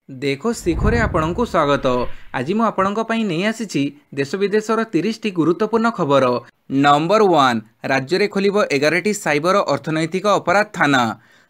देखो शिखरे आपणଙ୍କୁ स्वागत। आज मु आपणଙ୍କ ପାଇଁ ନେଇ ଆସିଛି देश विदेशर 30 टी गुरुत्वपूर्ण खबर। नंबर 1 राज्य रे खोलिबो 11टी साइबर अर्थनैतिक अपराध थाना।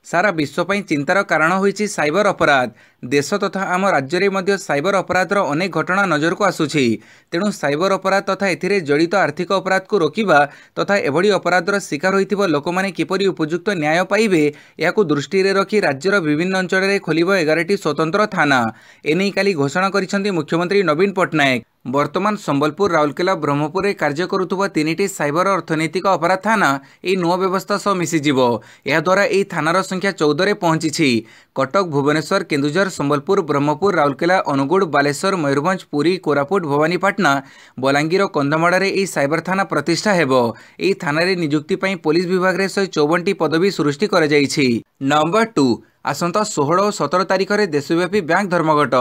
सारा विश्व ପାଇଁ चिंतार कारण होईछि साइबर अपराध। देश तथा आम राज्य रे मध्य साइबर अपराधर अनेक घटना नजर को आसुछि। तेणु साइबर अपराध तथा एथिरे जड़ित आर्थिक अपराध को रोकिबा तथा एभली अपराधर शिकार होइथिबो लोक माने किपरि उपयुक्त न्याय पाइबे याकु दृष्टि रे रखी राज्यर विभिन्न अंचल रे खोलिबो 11टी स्वतंत्र थाना। एनै काली घोषणा करिसेंती मुख्यमंत्री नवीन पट्टनायक। वर्तमान संबलपुर, राउरकेला, ब्रह्मपुर में कार्य करुवा 3टी साइबर अर्थनैतिक अपराध थाना यह नुआ व्यवस्था सह मिसीजिव। याद्वारा यह थानार संख्या 14 रे पहुंची। कटक, भुवनेश्वर, केन्दुझर, संबलपुर, ब्रह्मपुर, राउरकेला, अनुगुड़, बालेश्वर, मयूरभंज, पुरी, कोरापुट, भवानीपाटना, बलांगीर, कंधमाड़ में यह साइबर थाना प्रतिष्ठा हेबो। यह थाना नियुक्ति पर पुलिस विभाग में 154टी पदवी सृष्टि कर जाइछि। नंबर 2 आसंता 16 और 17 तारिख में देशव्यापी बैंक धर्मघट।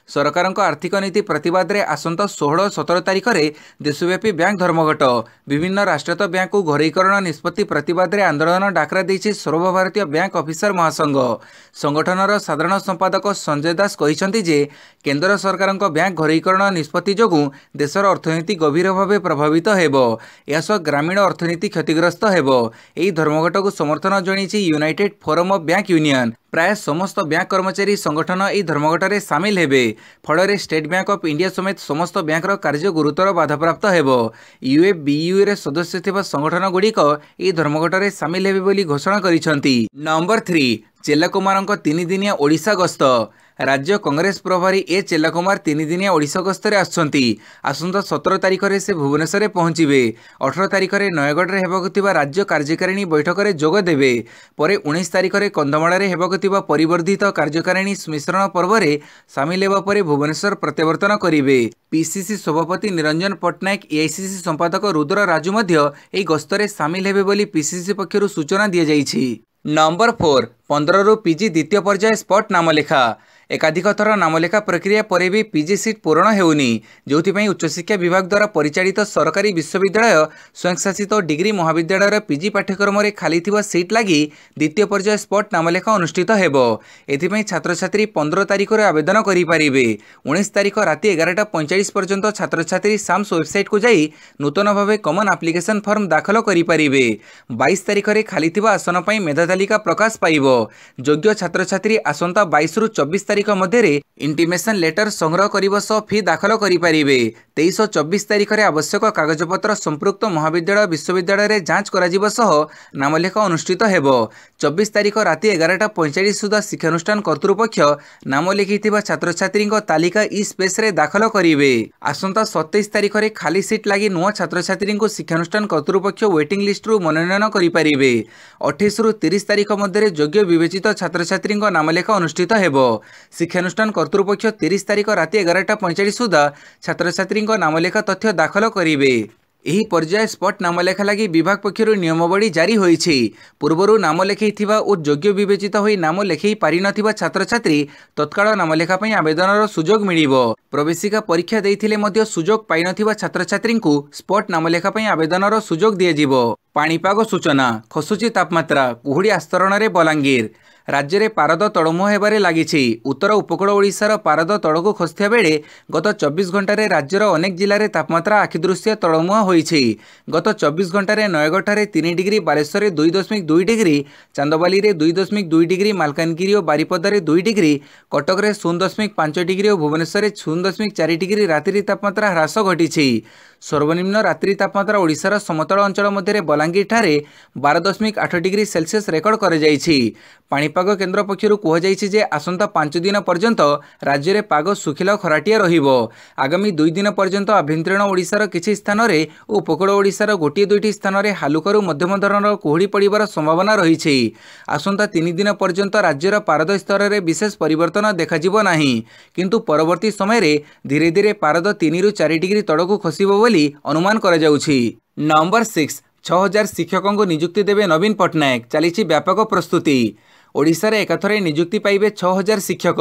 सरकार आर्थिक नीति प्रतिवाद रे आसंता 16 और 17 तारिख में देशव्यापी बैंक धर्मघट। विभिन्न राष्ट्रीयत बैंक को घरोईकरण निष्पत्ति प्रतिवाद रे आंदोलन डाकरा देछि सर्वभारतीय बैंक ऑफिसर महासंघ। संगठनर साधारण संपादक संजय दास कहिसंति जे केंद्र सरकार बैंक घरोईकरण निष्पत्ति जोगु देशर अर्थनीति गभीर भाव प्रभावित हेबो। यासह ग्रामीण अर्थनीति क्षतिग्रस्त हेबो। एही धर्मघट को समर्थन जणाइछि united forum of bank union. प्राय समस्त बैंक कर्मचारी संगठन यह धर्मघट में सामिल हेबे। फल स्टेट बैंक ऑफ इंडिया समेत समस्त बैंक कार्य गुरुतर बाधाप्राप्त हेबो। यूएफबीयू रे सदस्य थिबा संगठन गुड़िक यह धर्मघट में सामिल हेबे बोली घोषणा करिसेंती। नंबर 3 चेला कुमार 3 दिनिया ओडिशा गस्त। राज्य कांग्रेस प्रभारी ए चेला कुमार 3 दिनिया ओडिशा गस्तर आसुछंती। आसंता 17 तारिख में से भुवनेश्वर पहुंचे। 18 तारिख में नयगढ़ में हेबाकुथिबा राज्य कार्यकारिणी बैठक में जोग देबे। परे 19 तारिख में कंधमाड़ में हेबाकुथिबा परिवर्धित कार्यकारिणी मिश्रण पर्व में सामिल हेबा परे भुवनेश्वर प्रत्यावर्तन करिवे। पीसीसी सभापति निरंजन पट्टनायक, एआईसीसी संपादक रुद्र राजू मध्य एही गस्तरे सामिल हेबे बोली पीसीसी पक्षरु सूचना दिया जाइछि। नंबर 4 15 रु पीजी द्वितीय पर्याय स्पॉट नामलेखा। एकाधिक थर नामलेखा प्रक्रिया पर भी पीजी सीट पूरण हेउनी, जोथिपई उच्चशिक्षा विभाग द्वारा परिचालित सरकारी विश्वविद्यालय स्वयंशासित डिग्री महाविद्यालय पीजी पाठ्यक्रम में खाली थिबा सीट लगी द्वितीय पर्याय स्पॉट नामलेखा अनुष्ठित हेबो। एथिपई छात्र छात्री 15 तारिख रे आवेदन करि पारिबे। 19 तारिख राति 11:45 पर्यंत छात्र छात्री साम्स वेबसाइट को जाई नूतन भावे कॉमन एप्लिकेशन फॉर्म दाखल करि पारिबे। 22 तारिख रे खाली थिबा आसन पई मेधा तालिका प्रकाश पाइबो। योग्य छात्र छात्री आसंता 22 रु 24 तारिख मध्य इंटीमेशन लेटर संग्रह करने सह फी दाखल करें। 23 और 24 तारिख में आवश्यक कागजपत्र संपृक्त महाविद्यालय विश्वविद्यालय में जांच कर सह नामलेखा अनुष्ठित हेबो। 24 तारिख राति 11:45 सुधा शिक्षानुष्ठान कर्तृपक्ष नाम लिखि छात्र छात्री तालिका ई स्पेस रे दाखल करेंगे। आसंता 27 तारिख में खाली सीट लगी नुआ छात्र छात्री शिक्षानुष्ठान कर्तृपक्ष वेटिंग लिस्ट रु मनोनयन करेंगे। 28 रु 30 तारिख मध्य योग्य विवेचित छात्र छात्री नामलेखा अनुष्ठित हेबो। शिक्षानुष्ठान कर्तृपक्ष 30 तारिख राति 11:45 सुधा छात्र छात्री नामलेखा तथ्य दाखल करेंगे। एही पर्याय स्पॉट नामलेखा लगी विभाग पक्षरु नियमावली जारी होईछि। पूर्वरु नाम लेखैथिबा और योग्य विवेचित होई नाम लेखै पारि नथिबा छात्र छात्री तत्काल नामलेखा पई आवेदनर सुजोग मिलिबो। प्रवेशिका परीक्षा देइथिले मध्य सुजोग पाइ नथिबा छात्र छात्री को स्पॉट नामलेखा पई आवेदनर सुजोग दियाजिबो। पाणीपाग सूचना खसुची तापमात्रा कुहुड़ी आस्तरण रे बलांगीर। राज्य में पारद तड़मुआ हेबारे लागिछि। उत्तर उपकूल ओडिशार पारद तड़कू खसुथिया बेले गत 24 घंटे राज्यर अनेक जिले में तापमात्रा आखिदृश्य तड़मुआ होईछि। गत 24 घंटे Nayagarh 3 degree, Baleshwar 2.2 degree, chandbali 2.2 degree, Malkangiri और बारिपदा 2 डिग्री, कटक 0.5 डिग्री और भुवनेश्वर 0.4 डिग्री रात्रि तापमात्रा ह्रास घटी। सर्वनिम्न रात्रि तापमात्रा ओडिशार समतल अंचल मध्य बलांगीर ठारे 12.8 डिग्री सेल्सियस रेकर्ड कर जाइछि। पाणीपाग केन्द्र पक्षरु कहुଯାଇଛି जे आसंता 5 दिन पर्यंत राज्य में पाग सुखिला खराटिया रहिबो। आगामी 2 दिन पर्यंत आभ्यंतरीण ओडिशार किछि स्थान रे और उपकूल ओडिशार गोटे 2टी स्थान रे हालुकारू मध्यम धरणर कुहुड़ी पड़िबार संभावना रहिछि। आसंता 3 दिन पर्यंत राज्यर पारद स्तर में विशेष परिवर्तन देखाजिबो नाही, किंतु परवर्ती समय रे धीरे धीरे पारद 3 रु 4 डिग्री तड़कू खसिबो बोली अनुमान करा जाउछि। नंबर 6 6000 शिक्षकों को नियुक्ति देवे नवीन पट्टनायक। चली व्यापक प्रस्तुति। ओडिशा रे एकाथरे नियुक्ति पाइबे 6000 शिक्षक।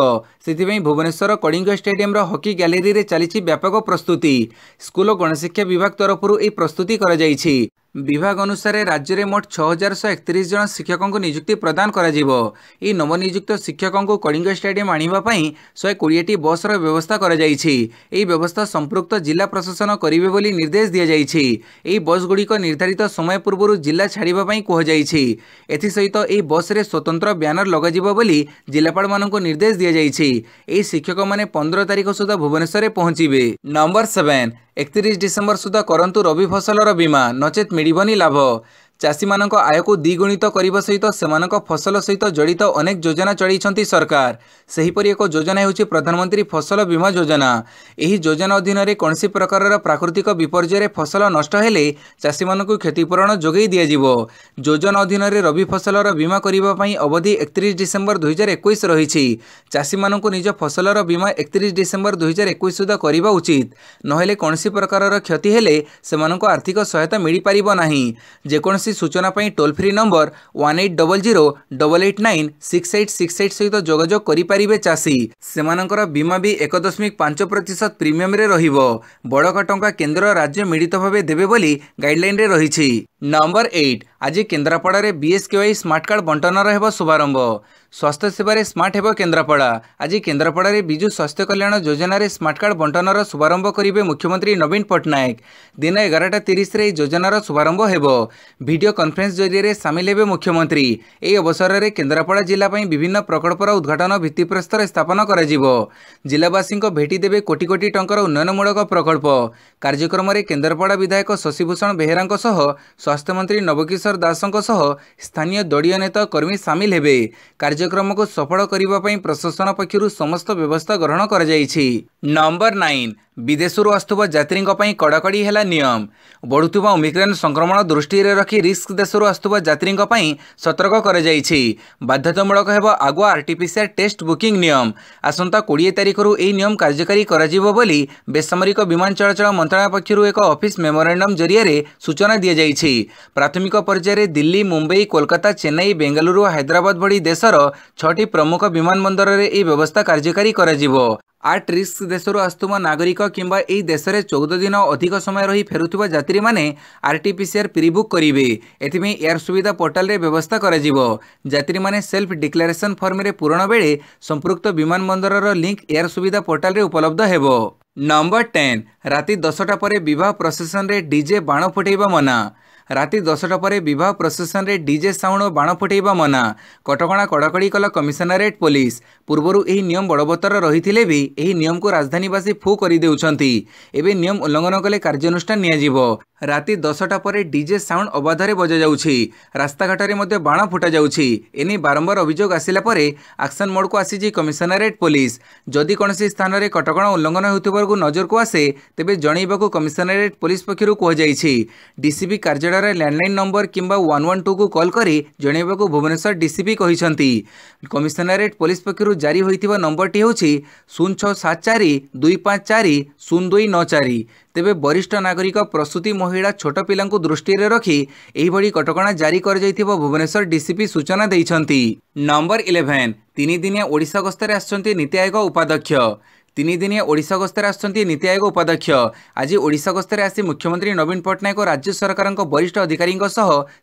से Bhubaneswar Kalinga stadium hockey gallery रे चली व्यापक प्रस्तुति। स्कूल और गणशिक्षा विभाग तरफ प्रस्तुति करा जाइछि। विभाग अनुसार राज्य में मोट 6131 जन शिक्षकों को नियुक्ति प्रदान करा जिवो। ई नवनियुक्त शिक्षकों को कलिंग स्टेडियम आनिबापई 120 बसर व्यवस्था करा जाइछि। एही व्यवस्था संपृक्त जिला प्रशासन करिवे बोली निर्देश दिया जाइछि। एही बस गुड़िक निर्धारित समय पूर्व जिला छाड़िबा पई कह जाइछि। एथि सहित एही बस रे स्वतंत्र बैनर लगाजिबो बोली जिलापाल माननको निर्देश दिया जाइछि। एही शिक्षक माने 15 तारिख सुधा भुवनेश्वर पहुंचीबे। नंबर 7 31 डिसेम्बर सुधा करंतु रवि फसलर बीमा नचेत मिलिबनी लाभ। चाषी मानक आय को द्विगुणित करने सहित सेमानक फसल सहित जड़ित अनेक योजना चढ़ाई सरकार। सेहीपरि एक योजना होछि प्रधानमंत्री फसल बीमा योजना। एही योजना अधीन रे कौनसी प्रकार प्राकृतिक विपर्यय फसल नष्ट हेले चाषी मानक क्षतिपूरण जोगई दिया जिवो। योजना अधीन रे रवि फसलर बीमा करिबा पई अवधि 31 डिसेम्बर 2021 रहिछि। चाषी मानक निज फसलर बीमा 31 डिसेम्बर 2021 सुधा करिबा उचित। नहेले कौनसी प्रकार क्षति हेले सेमानक आर्थिक सहायता मिली पारिबो नाही। जेकोसी सूचना पई टोल फ्री नंबर 1800-889-6868 सहित जोगाजोग करि पारिबे चाषी। सेमानकर बीमा भी 1.5% प्रीमियम रे रहिबो। बड़का टंका केंद्र राज्य मिलित भावे देबे बोली गाइडलाइन रे रहिछि। नंबर 8 आज केन्द्रापड़ा रे बीएसकेवाई स्मार्ट कार्ड बंटनर हेबो शुभारंभ। स्वास्थ्य सेवा स्मार्ट हेबो केन्द्रापड़ा। आज केन्द्रापड़ा रे विजु स्वास्थ्य कल्याण योजना रे स्मार्ट कार्ड बंटनर शुभारंभ करिवे मुख्यमंत्री नवीन पट्टनायक। दिन 11:30 रे योजनार शुभारंभ हेबो। वीडियो कॉन्फ्रेंस जरिए रे सामिल हेबे मुख्यमंत्री। एही अवसर रे केन्द्रापड़ा जिला पई विभिन्न प्रकल्पर उद्घाटन भित्तिप्रस्तर स्थापन करा जिवो। जिलावासी भेटी देबे कोटी कोटी टंकार उन्नयनमूलक प्रकल्प। कार्यक्रम रे केन्द्रापड़ा विधायक शशिभूषण बेहेरांक सह स्वास्थ्य मंत्री नवकिशोर दासंक सह स्थानीय दलीय नेता कर्मी सामिल हेबे। कार्यक्रम को सफल करिबा पई प्रशासन पक्षरु समस्त व्यवस्था ग्रहण करा जाइछि। नंबर 9 विदेशरू आस्तुवा यात्री कड़ाकड़ी है नियम। बढ़ुवा ओमिक्रॉन संक्रमण दृष्टि रखी रिस्क देशरू आस्तुवा यात्री सतर्क कर बाध्यतामूलक हेब आगुआ आरटीपीसीआर टेस्ट बुकिंग नियम। आसंता 20 तारिखरू यह नियम कार्यकारी कराजिबो बोली बेसामरिक विमान चलाचल मंत्रालय पक्षरु एक ऑफिस मेमोरेंडम जरिए सूचना दी जाइछि। प्राथमिक पर्यायर दिल्ली, मुंबई, कोलकाता, चेन्नई, बेंगलुरु, हैदराबाद भली देशर 6टी प्रमुख विमान बंदर में यह व्यवस्था कार्यकारी कराजिबो। 8 रिस्क देशरू आस्तुवा नागरिक किंबा एही देश में 14 दिन अधिक समय रही फेरुथिबा यात्री माने आरटीपीसीआर प्रीबुक करिवे। एथिमे एयर सुविधा पोर्टाल रे व्यवस्था कराजिबो। यात्री माने सेल्फ डिक्लेरेशन फॉर्म रे पूरण बेले संपृक्त विमान बंदरर लिंक एयर सुविधा पोर्टाल रे उपलब्ध हेबो। नंबर 10 राति 10टा परे विवाह प्रोसेसन रे डीजे बाण फुटेबा मना। राति 10टा परे विवाह प्रोसेसन रे डीजे साउंड और बाण फुटेबा मना। कटकणा कड़ाकड़ी कला कमिशनरेट पुलिस। पूर्वरु एही नियम बड़बतर रहिथिले भी एही नियम को राजधानीवासी फू करि देउछंती। एबे नियम उल्लंघन कले कार्यानुष्ठान निया जिवो। राति 10टा परे डीजे साउंड अबाधरे बजा जाउछि। रास्ता घाटरे मध्ये बाण फुटा जाउछि। एने बारंबार अभियोग आसिला परे एक्शन मोड को आसीछि कमिशनरेट पुलिस। जदि कोनसी स्थान रे कटकणा उल्लंघन हेउथिबार को नजर को आसे तेबे जणैबाकू कमिशनरेट पुलिस पक्षरु कह जाइछि। डीसीपी कार्यालय लैंडलाइन नंबर किंबा 112 को कॉल करी जणैबाकू भुवनेश्वर डीसीपी कहिसंती। कमिशनरेट पुलिस पक्षरु जारी होइथिबा नंबरटी होछि 0674 254 0294। तेबे वरिष्ठ नागरिक, प्रसूति महिला, छोट पिला दृष्टि रखी एहिभଳି कटकणा जारी कर जाइथिबा भुवनेश्वर डीसीपी सूचना दैछंती। नंबर 11 3 दिनिया ओडिशा गस्तरे आछंती नीति आयोग उपाध्यक्ष। 3 दिनिया ओडिशा गस्तरे आछंती नीति आयोग उपाध्यक्ष। आज ओडिशा गस्तरे आसी मुख्यमंत्री नवीन पट्टनायक और राज्य सरकार वरिष्ठ अधिकारी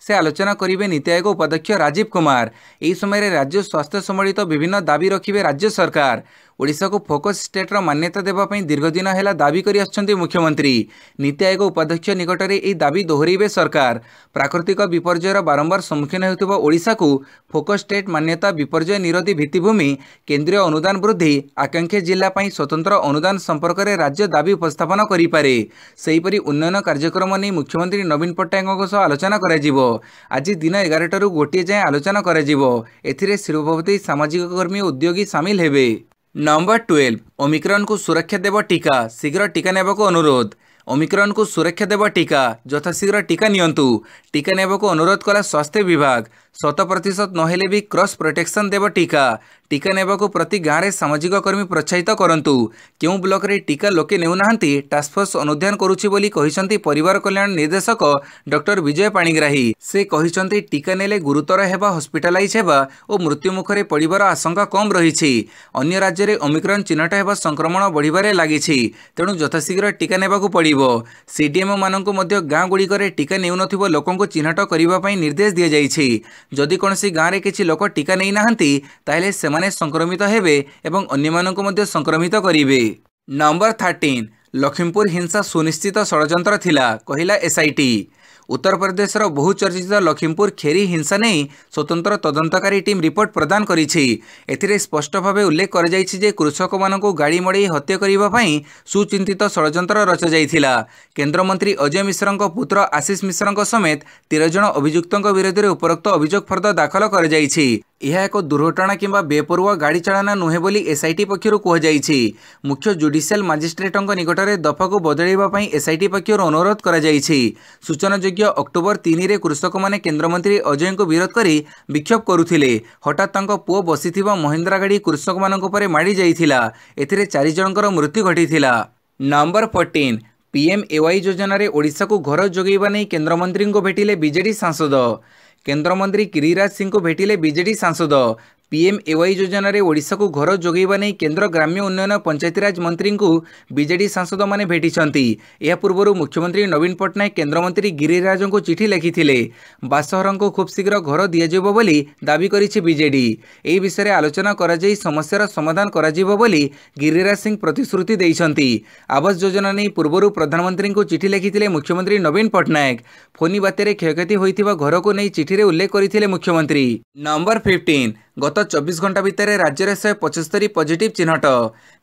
से आलोचना करिवे नीति आयोग उपाध्यक्ष राजीव कुमार। एही समय राज्य स्वास्थ्य संबंधित विभिन्न दाबी रखिबे राज्य सरकार। ओडिशा को फोकस स्टेट रो मान्यता देबा पई दीर्घ दिन हेला दाबी करि आछंती मुख्यमंत्री। नीति आयोग उपाध्यक्ष निकट में यह दाबी दोहराइबे सरकार। प्राकृतिक विपर्ययर बारंबार सम्मुखीन होउथिबा ओडिशा को फोकस स्टेट मान्यता, विपर्यय निरोधी भित्तिभूमि, केंद्रीय अनुदान वृद्धि, आकांक्षी जिला पई स्वतंत्र अनुदान संपर्क में राज्य दाबी उपस्थापन करिपारे। सेहीपरि उन्नयन कार्यक्रम नहीं मुख्यमंत्री नवीन पट्टनायक आलोचना कराजिबो। आज दिन 11टारू गोटे जाए आलोचना कराजिबो। एथिरे शिल्पपति, सामाजिक कर्मी, उद्योगी सामिल हेबे। नंबर 12 ओमिक्रॉन को सुरक्षा देव टीका, शीघ्र टीका नेबाको अनुरोध। ओमिक्रॉन को सुरक्षा देव टीका, यथाशीघ्र टीका नियंतु। टीका नेबाको अनुरोध कला स्वास्थ्य विभाग। शत% नहेले भी क्रॉस प्रोटेक्शन देव टीका टीका नेबाकू प्रति गाँव में सामाजिक कर्मी प्रोत्साहित करंतु केउं ब्लॉक रे टीका लोके नेउनाहांती टास्क फोर्स अनुध्यान करुछि बोली कहिसंती परिवार कल्याण निर्देशक डॉक्टर विजय पाणिग्राही। से कहिसंती टीका नेले गुरुतर हेबा हॉस्पिटलाइज हेबा और मृत्यु मुखरे पड़िबार आशंका कम रहिछि। अन्य राज्य रे ओमिक्रॉन चिन्हट हेबा संक्रमण बढ़िबारे लागिछि तेणु यथाशीघ्र टीका नेबाकू पड़िबो। सीडीएमओ माननकू मध्य गाँ गुड़िकरे टीका नेउनथिबो लोकंकू चिन्हट करिबा पई निर्देश दिया जाइछि। जदि कोनोसी गाँ रे किछि लोक टीका नै नाहंती ताहेले सेमाने संक्रमित हेबे एवं अन्य माननकू मध्य संक्रमित करिवे। नंबर 13 लखीमपुर हिंसा सुनिश्चित षड्यंत्र थिला कहिला एसआईटी। उत्तर प्रदेशर बहुचर्चित लखीमपुर खेरी हिंसा नहीं स्वतंत्र तदंतकारी टीम रिपोर्ट प्रदान करिछि। एथिरे स्पष्ट भाव उल्लेख कर जाइछि जे कृषक मानकू गाड़ी मड़ई हत्या करिबा पई सुचिंतित षड्यंत्र रचा जाइथिला। केंद्र मंत्री अजय मिश्रଙ୍କ पुत्र आशीष मिश्रଙ୍କ समेत 13 जन अभियुक्तଙ୍କ विरोध में उपरोक्त अभियोग फर्द दाखल कर जाइछि। यह एक दुर्घटना किंबा बेपरुआ गाड़ी चालना नुहे बोली एसआईटी पक्षर कहुଯାଇଛି। मुख्य जुडिशियल मजिस्ट्रेटଙ୍କ निकटରେ दफाକୁ बदलैबा पई एसआईटी पक्षर अनुरोध करा जाइछि। सूचनायोग्य अक्टोबर 3 रे कृषक माने केंद्रमंत्री अजय को विरोध करी विक्षोभ करुथिले। हठात तांको पुओ बसिथिबा महिंद्रा गाड़ी कृषक मानक उपरे माडी जाइथिला। एथिरे 4 जनकर मृत्यु घटिथिला। नंबर 14 पीएमएवाई योजना रे ओडिशा को घर जोगैबा नै केंद्रमंत्री को भेटिले बीजेडी सांसद। केंद्रमंत्री गिरिराज सिंह को भेटिले बीजेडी सांसद। पीएमएवाई योजना रे ओडिशा को घर जोगैबा नै केंद्र ग्राम्य उन्नयन पंचायतीराज मंत्री को बीजेडी सांसद माने भेटिछंती। या पूर्व मुख्यमंत्री नवीन पट्टनायक केंद्रमंत्री गिरिराज को चिठी लिखिथिले। बासहर को खूब शीघ्र घर दियाजिबो बोली दाबी करिछि बीजेडी। एही विषय आलोचना करा जाई समस्यार समाधान करा जिवो बोली गिरिराज सिंह प्रतिश्रुति दैछंती। आवास योजना नै पूर्व प्रधानमंत्री को चिठी लिखिथिले मुख्यमंत्री नवीन पट्टनायक। फोनी बात्यारे क्षयक्षति होइथिबा घर को नै चिठी रे उल्लेख करिथिले मुख्यमंत्री। नंबर 15 गत 24 घंटा भितर राज्य में 175 पॉजिटिव चिन्हट।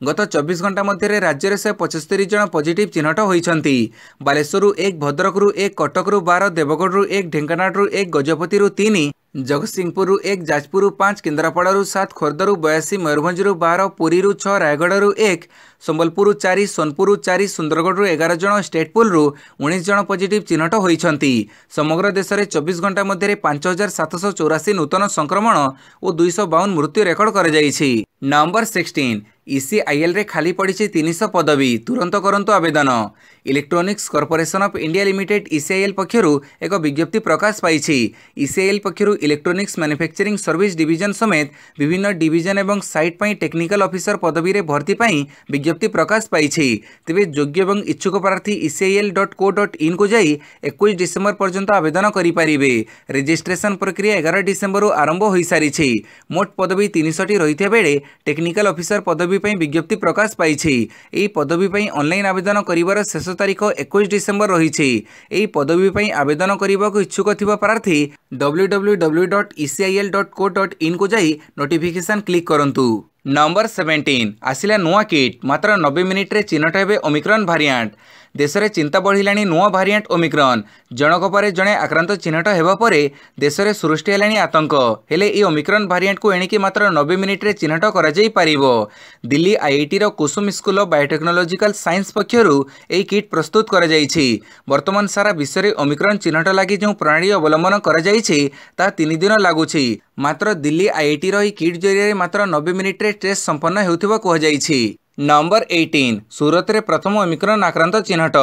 गत 24 घंटा मध्य राज्य में 175 जन पॉजिटिव चिन्हट होइछंती। बालेश्वरु 1, भद्रकरू 1, कटकरू 12, देवगढ़ 1, ढेंकानाळरू 1, गजपतिरू 3, जगतसिंहपुर 1, जाजपुर 5, केन्द्रापड़ारू 7, खोर्धरू 82, मयूरभंजरू 12, पुरीरू 6, रायगढ़ 1, संबलपुर 4, सोनपुर 4, सुंदरगढ़ 11 जन, स्टेटपुलरू 19 जन पॉजिटिव चिन्हट होइछंती। समग्र देश में 24 घंटा मध्य 5784 नूतन संक्रमण और 252 मृत्यु रेकर्ड कर जाइछि। नंबर 16 ईसीआईएल रे खाली पड़ी 300 पदवी तुरंत करंतु आवेदन। Electronics corporation of India limited ECIL पक्षरु एक विज्ञप्ति प्रकाश पाइछि। ईसीआईएल पक्षरु इलेक्ट्रोनिक्स मैन्युफैक्चरिंग सर्विस डिवीजन समेत विभिन्न डिवीजन एवं साइट पई टेक्निकल ऑफिसर पदवी रे भर्ती पई विज्ञप्ति प्रकाश पाइछि। तेबे योग्य एवं इच्छुक प्रार्थी ecil.co.in को जाई 21 डिसेंबर पर्यंत आवेदन करि पारिबे। रजिस्ट्रेशन प्रक्रिया 11 डिसेंबर आरंभ होई सारिछि। मोट पदवी 300 टी रहिते बेले टेक्निकल ऑफिसर पदवी पई विज्ञप्ति प्रकाश पाइछि। एही पदवी पई ऑनलाइन आवेदन करिवार शेष तारीख 21 डिसेंबर रहिछि। एही पदवी पई आवेदन करिबाकू इच्छुक थिबा प्रार्थी www.ecil.co.in को जाई नोटिफिकेशन क्लिक करंतु। नंबर 17 आसिला नुआ किट मात्र 90 मिनिट रे चिन्हट हेबे ओमिक्रॉन भारिएंट। देश में चिंता बढ़िलानी नुआ भारिएंट ओमिक्रॉन। जनक पर जड़े आक्रांत चिन्हट हेबा परे देश में सृष्टि हेलानी आतंक। हेले ई ओमिक्रॉन भारिएंट को एणिकी मात्र 90 मिनिट रे चिन्हट करा जाई पारिबो। दिल्ली आईआईटी रो Kusuma school of biotechnological science पक्षरु एही किट प्रस्तुत करा जाइछि। वर्तमान सारा विश्व में ओमिक्रॉन चिन्हट लागि जो प्रणाली अवलंबन करा जाइछि ता 3 दिन लागुछि। मात्र दिल्ली आईआईटी रो किट जरिए मात्र 90 मिनिट रे टेस्ट संपन्न हेउथिबा कह जाइछि। नंबर 18 सूरत रे प्रथम ओमिक्रॉन आक्रांत चिन्हट।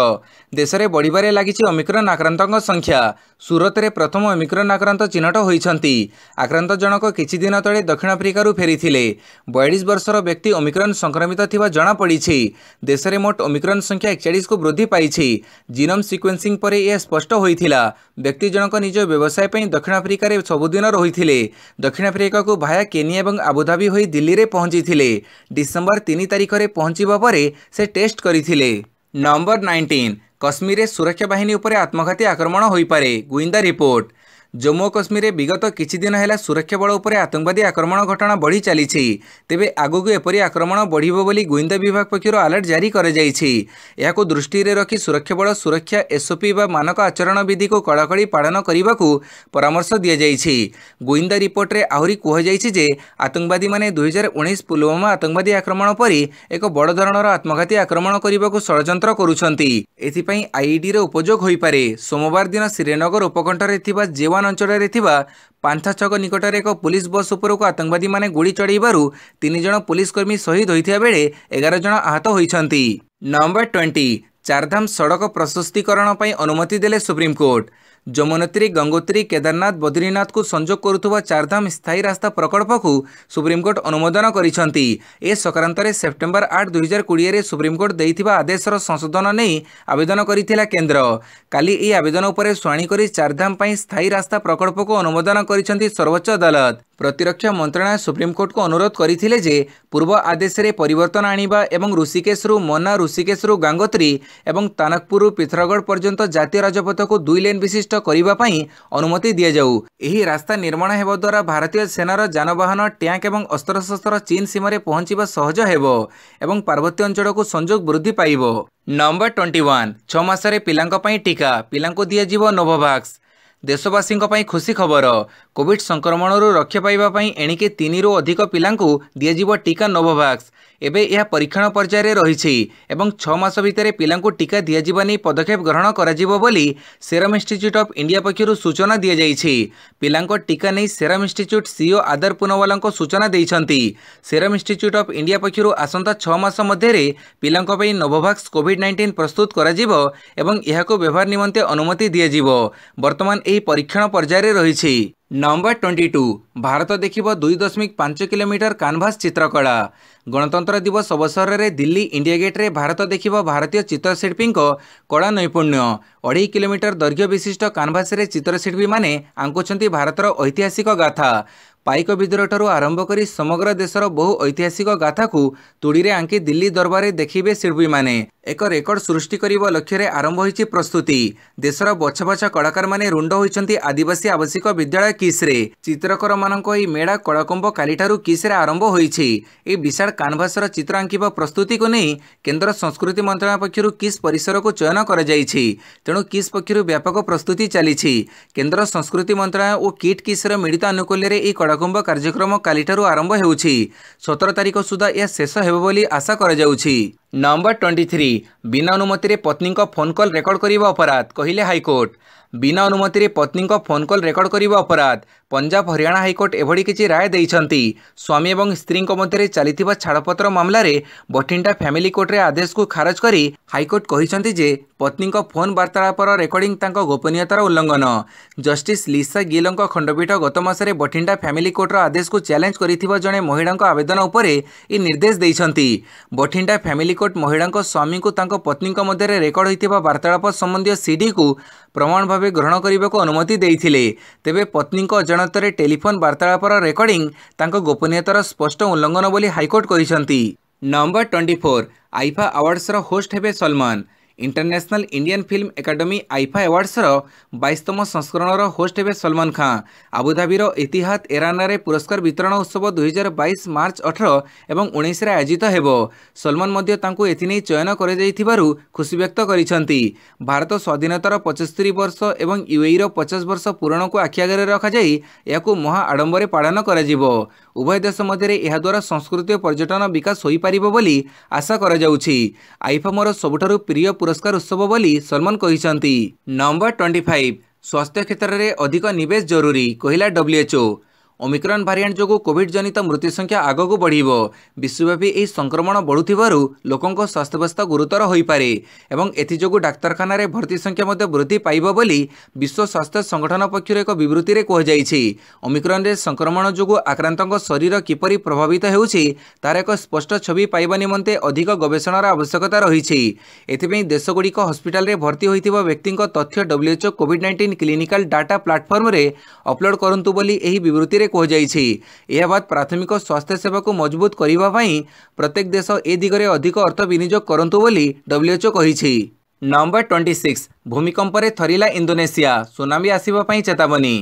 देश में बढ़िबारे लागिछि ओमिक्रॉन आक्रांतक संख्या। सूरत रे प्रथम ओमिक्रॉन आक्रांत चिन्हट होइछंती। आक्रांत जनक किछि दिन तळे दक्षिण अफ्रिकारु फेरिथिले। 42 वर्षर व्यक्ति ओमिक्रॉन संक्रमित थिबा जणा पड़िछि। देश में मोट ओमिक्रॉन संख्या 41 को वृद्धि पाइछि। जीनोम सिक्वेन्सिंग परे यह स्पष्ट होइथिला। व्यक्ति जनक निज व्यवसाय पई दक्षिण अफ्रिका रे सबुदिन रहिथिले। दक्षिण अफ्रिका को भाया केनिया एवं आबुधाबी होई दिल्ली रे पहुंचीथिले। डिसेंबर 3 तारिख रे पहुंचीबा परे से टेस्ट करिथिले। नंबर 19 कश्मीर रे सुरक्षा बाहिनी उपरे आत्मघाती आक्रमण होई पारे गुइंदा रिपोर्ट। जम्मू और कश्मीर में विगत किछि दिन है सुरक्षा बल उपर आतंकवादी आक्रमण घटना बढ़ी चली। तेबे आगक एपरी आक्रमण बढ़िबो बोली गुइंदा विभाग पक्षर अलर्ट जारी कर दृष्टि रखी सुरक्षा बल सुरक्षा एसओपी व मानक आचरण विधि को कड़ाकड़ी पालन करने को परामर्श दि जाइछि। गुइंदा रिपोर्ट रे आहुरी कहुଯାଇଛି जे आतंकवादी माने 2019 पुलवामा आतंकवादी आक्रमण परी एक बड़ धरणर आत्मघाती आक्रमण करने को षड्यंत्र करुछंती। एथिपई आईईडी रो उपयोग होई पारे। सोमवार दिन श्रीनगर उपकंठरे थिबा जेवान अंडमान अंचल पांथा छक निकटर एक पुलिस बस उपरकू आतंकवादी माने गुड़ी चढ़ाइबारु 3 जन पुलिसकर्मी शहीद होइथिबा बेले 11 जन आहत होइछंती। नंबर 20 चारधाम सड़क प्रशस्तीकरण पर अनुमति देले सुप्रीमकोर्ट। यमुनोत्री, गंगोत्री, केदारनाथ, बद्रीनाथ को संजोग करुवा चारधाम स्थायी रास्ता प्रकल्प को सुप्रीमकोर्ट अनुमोदन करिसेंती। ए संक्रांत सेप्टेम्बर 8, 2020 रे सुप्रीमकोर्ट देइथिबा आदेशर संशोधन नहीं आवेदन करिथिला केंद्र। काली ए आवेदन उपरे शुणाणी करी चारधाम पई स्थायी रास्ता प्रकल्प को अनुमोदन करिसेंती सर्वोच्च अदालत। प्रतिरक्षा मंत्रालय सुप्रीमकोर्ट को अनुरोध करथिले जे पूर्व आदेश रे परिवर्तन आनिबा एवं ऋषिकेशरु मोना, ऋषिकेशरु गांगोत्री एवं तानकपुर पिथरगढ़ पर्यंत जातीय राजपथ को 2 लेन विशिष्ट करिबा पई अनुमति दिया जाऊ। एही रास्ता निर्माण हेबा द्वारा भारतीय सेनार जानवाहन, टैंक एवं अस्त्रशस्त्र चीन सीमा रे पहुंचीबा सहज हेबो एवं पार्वत्य अंचल को संजोग वृद्धि पाइबो। नंबर 21 6 मासरे पिलांक पई टीका, पिलांको दिया जीवो नोवोवैक्स। देशवासी खुशी खबर, कोविड संक्रमण रक्षा पाइबा एणिके 3 रु अधिक पिलांकु दियाजिबो टीका नोवोवैक्स। एबे यह परीक्षण पर्यायर रही एवं 6 मास भितर पिलांकु टीका दियाजिबा नै पदक्षेप ग्रहण कराजिबो बोली सेरम इंस्टीट्यूट ऑफ इंडिया पक्षरु सूचना दिया जाइछि। पिलांको टीका नै सेरम इंस्टीट्यूट सीईओ आदर पुनवालांको सूचना दैछंती। सेरम इंस्टीट्यूट ऑफ इंडिया पक्षरु आसंता 6 मास मध्ये पिलांको पई नोवोवैक्स कोविड-19 प्रस्तुत कराजिबो एवं एहाको व्यवहार निमंते अनुमति दियाजिबो। वर्तमान एही परीक्षण पर्यायर रही। नंबर 22 भारत देखिबो 2.5 किलोमीटर कानभास चित्रकला। गणतंत्र दिवस अवसर में दिल्ली इंडिया गेट रे भारत देखिबो भारतीय चित्रशिल्पी कला नैपुण्य। 2.5 किलोमीटर दैर्घ्य विशिष्ट कानभास रे चित्रशिल्पी माने आंकुछंती भारतर ऐतिहासिक गाथा। पाइक विद्रोह ठारू आरंभ करी समग्र देशर बहु ऐतिहासिक गाथा को तुड़ी रे आंकी दिल्ली दरबार देखिबे शिल्पी माने। एक रेकर्ड सृष्टि करिबो लक्ष्य रे आरंभ होईची प्रस्तुति। देशर बछा बछा कलाकार माने रुंड होईचंती आदिवासी आवासिक विद्यालय किस रे। चित्रकर माननको ई मेड़ा कलाकुंभ काली ठारू किस रे आरंभ होईची। ए विशाल कानभासर चित्र आंकिबा प्रस्तुति को नहीं केंद्र संस्कृति मंत्रालय पक्षरु किस परिसर को चयन करा जाईची। तेणु किस पक्षरु व्यापक प्रस्तुति चलीछि। केंद्र संस्कृति मंत्रालय और किट किस रे मिलित अनुकूल्य रे ई कलाकुंभ कार्यक्रम काली ठारू आरंभ हेउछि। 17 तारिख सुधा यह शेष हेबो बोली आशा करा जाउछि। नंबर 23 बिना अनुमति रे पत्नी को फोन कॉल रेकर्ड करिबा अपराध, कहिले हाईकोर्ट। बिना अनुमति रे पत्नी को फोन कॉल रेकर्ड करिबा अपराध। पंजाब हरियाणा हाईकोर्ट एभड़ी किछि राय दैछंती। स्वामी एवं स्त्री मध्य चलिथिबा छाड़पत्र मामला रे बठिंडा फैमिली कोर्ट रे आदेश को खारज करी हाईकोर्ट कहिसंती जे पत्नी को फोन वार्तालापर रेकर्डिंग तांको गोपनीयतार उल्लंघन। जस्टिस लिसा गिलंको खंडपीठ गत मासरे बठिंडा फैमिली कोर्टर आदेश को चैलेंज करिथिबा जणे महिलांको आवेदन उपरे ई निर्देश दैछंती। बठिंडा फैमिली कोर्ट महिलांको स्वामी को तांको पत्नी मध्य रेकर्ड होइथिबा वार्तालाप संबंधी सीडी को प्रमाण भाव ग्रहण करने को अनुमति देइथिले। तेबे पत्नी अजाणत टेलीफोन वार्तालापर रेकर्डिंग तांको गोपनीयतार स्पष्ट उल्लंघन बोली हाईकोर्ट कहिसंती। नंबर 24 आईफा अवार्ड्स होस्ट हेबे Salman. International Indian film academy IIFA अवार्ड्सर 22तम संस्करण होस्ट हेबे सलमान खां। आबुधाबीर इतिहाद एराना रे पुरस्कार वितरण उत्सव 2022 मार्च 18 एवं 19 रे आयोजित हेबो। सलमान मध्य तांको एथिनै चयन करे जाइथिबारु खुशी व्यक्त करिसंती। भारत स्वाधीनतार 75 वर्ष एवं यूएईर 50 वर्ष पूरण को आखि आगे रखा जाई याकू महा आडंबरे पालन करा जिवो। उभय देश मध्य एहा द्वारा संस्कृति और पर्यटन विकास होई पारिबो बोली आशा करा जाउछि। आईफा मोर सबुठारु प्रिय पुरस्कार उत्सव बोली सलमान कहिसंती। नंबर 25 स्वास्थ्य क्षेत्र में अधिक निवेश जरूरी, कहिला WHO। ओमिक्रॉन भारिएंट जो कोविड जनित मृत्यु संख्या आगक बढ़िबो। विश्वव्यापी यह संक्रमण बढ़ुथिबारु लोकंको स्वास्थ्यावस्था गुरुतर होई पारे एवं एथिजोगु डाक्तरखाना रे भर्ती संख्या मध्ये वृद्धि पाइबो बोली विश्व स्वास्थ्य संगठन पक्षर एक विवृत्ति रे कह जाइछि। ओमिक्रॉन रे संक्रमण जो आक्रांतक शरीर किपरि प्रभावित हेउछि तार एक स्पष्ट छवि पाइबा निमंते अधिक गवेषणार आवश्यकता रहिछि। एथिपई देशगुड़िक हस्पिटाल रे भर्ती होइथिबा व्यक्तिक तथ्य WHO covid clinical data platform रे अपलोड करंतु बोली एही विवृत्ति रे कह जाइछि। यह बात प्राथमिक स्वास्थ्य सेवा को मजबूत करिबा पई प्रत्येक देश ए दिगरे अधिक अर्थ विनियोग करंतु बोली WHO कहिछि। नंबर 26 भूमिकंप रे थरिला इंडोनेशिया, सुनामी आसीबा पई चेतावनी।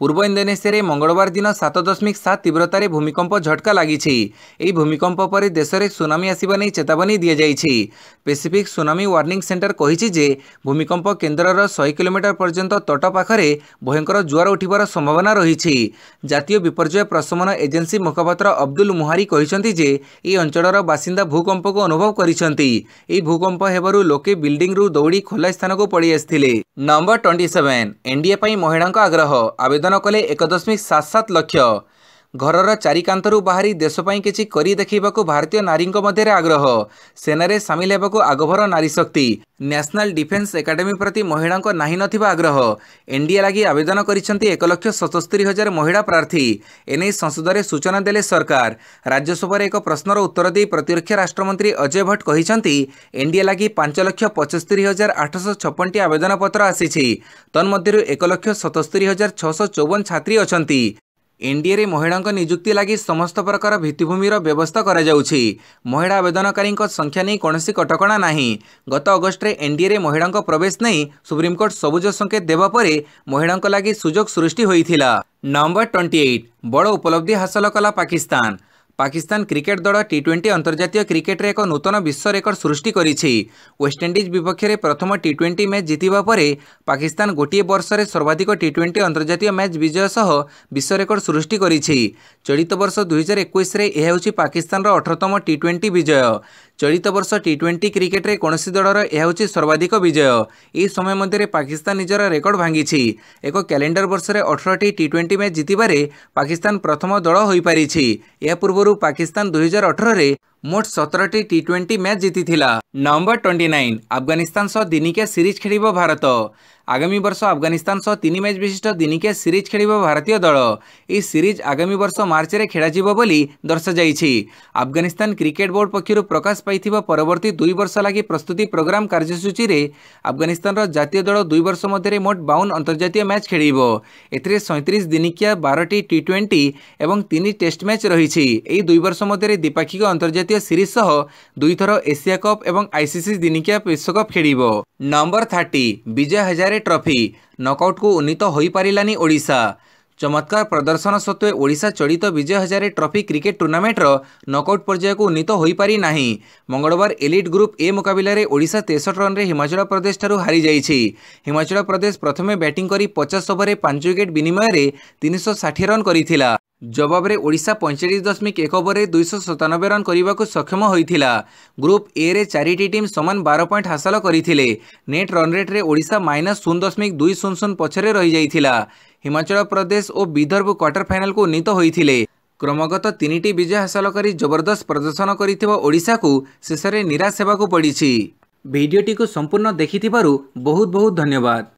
पूर्व इंडोनेशिया मंगलवार दिन 7.7 तीव्रतार भूमिकंप झटका लगी। भूमिकंप पर देश में सुनामी आसवा नहीं चेतावनी दी जाइछि। पैसिफिक सुनामी वार्निंग सेंटर कहिछि जे भूमिकंप केन्द्रर 100 किलोमीटर पर्यंत तट पाखरे भयंकर जुआर उठिबार संभावना रही। जातीय विपर्यय प्रशमन एजेंसी मुखपात्र अब्दुल मुहारी कहिसंति जे ए अंचलर बासिंदा भूकंप को अनुभव करिसंति। ए भूकंप हेबारु लोके बिल्डिंग रु दौड़ी खोला स्थान को पड़ी आसिथिले। नंबर 27 एनडीए पई महिलांक आग्रह आवेदन कले 1.77 लाख। घरर चारिकांतरू बाहरी देशपाई किछि करी देखिबाकू भारतीय नारी मध्य आग्रह। सेनारे सामिल हेबाकू आगभर नारी शक्ति। नेशनल डिफेन्स एकाडेमी प्रति महिलांक नाही नथिबा आग्रह। एनडीए लगी आवेदन करिसेंति 1,77,000 महिला प्रार्थी। एने संसद में सूचना देले सरकार। राज्यसभा एक प्रश्नर उत्तर दे प्रतिरक्षा राष्ट्रमंत्री अजय भट्ट कहिसेंति एनडीए लगी 5,75,856 आवेदन पत्र आसीछि। तन्मध्यरु 1,77,654 छात्री अछंती। एनडीए रे महिलांक नियुक्ति लगी समस्त प्रकार भित्तिभूमिर व्यवस्था करा जाउछि। महिला आवेदनकारी संख्या नहीं कौनसी कटकणा नहीं। गत अगस्ट रे एनडीए रे महिलांक प्रवेश नहीं सुप्रीमकोर्ट सबुज संकेत देवा परे महिलांक लगी सुजोग सृष्टि होइथिला। नंबर 28 बड़ उपलब्धि हासिल कला पाकिस्तान। पाकिस्तान क्रिकेट दल टी20 अंतर्जातीय क्रिकेट रे एक नूतन विश्व रेकर्ड सृष्टि करिछि। वेस्टइंडीज विपक्ष में प्रथम टी20 मैच जीतिबा परे पाकिस्तान गोटे वर्ष में सर्वाधिक टी20 अंतर्जातीय मैच विजय सह विश्व रेकर्ड सृष्टि करिछि। चलित वर्ष 2021 रे यह होछि पाकिस्तान 18तम टी20 विजय। चलित वर्ष टी20 क्रिकेट रे कौनसी दलर यह होछि सर्वाधिक विजय। यह समय मध्य पाकिस्तान निजर रेकर्ड भांगिछि। एक कैलेंडर वर्ष में 18टी टी20 मैच जीतिबारे पाकिस्तान प्रथम दल होई पारिछि। या पूर्व पाकिस्तान 2018 रे मोट 17टी टी20 मैच जीतिथिला। नंबर 29 अफगानिस्तान सह दिनिकिया सीरीज खेलिबो भारत। आगामी वर्ष अफगानिस्तान सह 3 मैच विशिष्ट दिनिकिया सीरीज खेलिबो भारतीय दल। ई सीरीज आगामी वर्ष मार्च रे खेला जिवो बोली दर्शा जाइछि। अफगानिस्तान क्रिकेट बोर्ड पक्षरु प्रकाश पाइथिबा परवर्ती 2 वर्ष लागि प्रस्तुति प्रोग्राम कार्यसूची रे अफगानिस्तान रो जातीय दल 2 वर्ष मध्य मोट 52 अंतर्जातीय मैच खेलिबो। एथिरे 37 दिनिकिया 12टी टी20 एवं 3 टेस्ट मैच रहिछि। एई 2 वर्ष मध्य द्विपाक्षिक अंतर्जातीय सीरीज सह 2 थर एशिया कप एवं आईसीसी दिनिकिया विश्वकप खेलिबो। नंबर 30 विजय हजारे ट्रॉफी नॉकआउट को उन्नीत होई पारिलानी ओडिशा। चमत्कार प्रदर्शन सत्वे ओडिशा चलित Vijay Hazare trophy cricket tournament knockout पर्याय को उन्नीत होई पारि नाही। मंगलवार एलिट ग्रुप ए मुकाबला रे ओडिशा 63 रन रे हिमाचल प्रदेश ठारू हारी जाइछि। हिमाचल प्रदेश प्रथमे बैटिंग करी 50 ओवर रे 5 विकेट विनिमय रे 360 रन करिथिला। जवाब रे ओडिशा 45.1 ओवर रे 297 रन करने को सक्षम होइथिला। ग्रुप ए रे 4टी टीम समान 12 पॉइंट हासिल करथिले। नेट रन रेट रे ओडिशा -0.200 पछरे रही जाइथिला। हिमाचल प्रदेश और विदर्भ क्वार्टर फाइनल को उन्नीत होइथिले। क्रमगत 3टी विजय हासिल करी जबरदस्त प्रदर्शन करिथिबा ओडिशा को शेष में निराश हेबाकू पड़िछि। भिडियोटी को संपूर्ण देखिथिबारु बहुत बहुत धन्यवाद।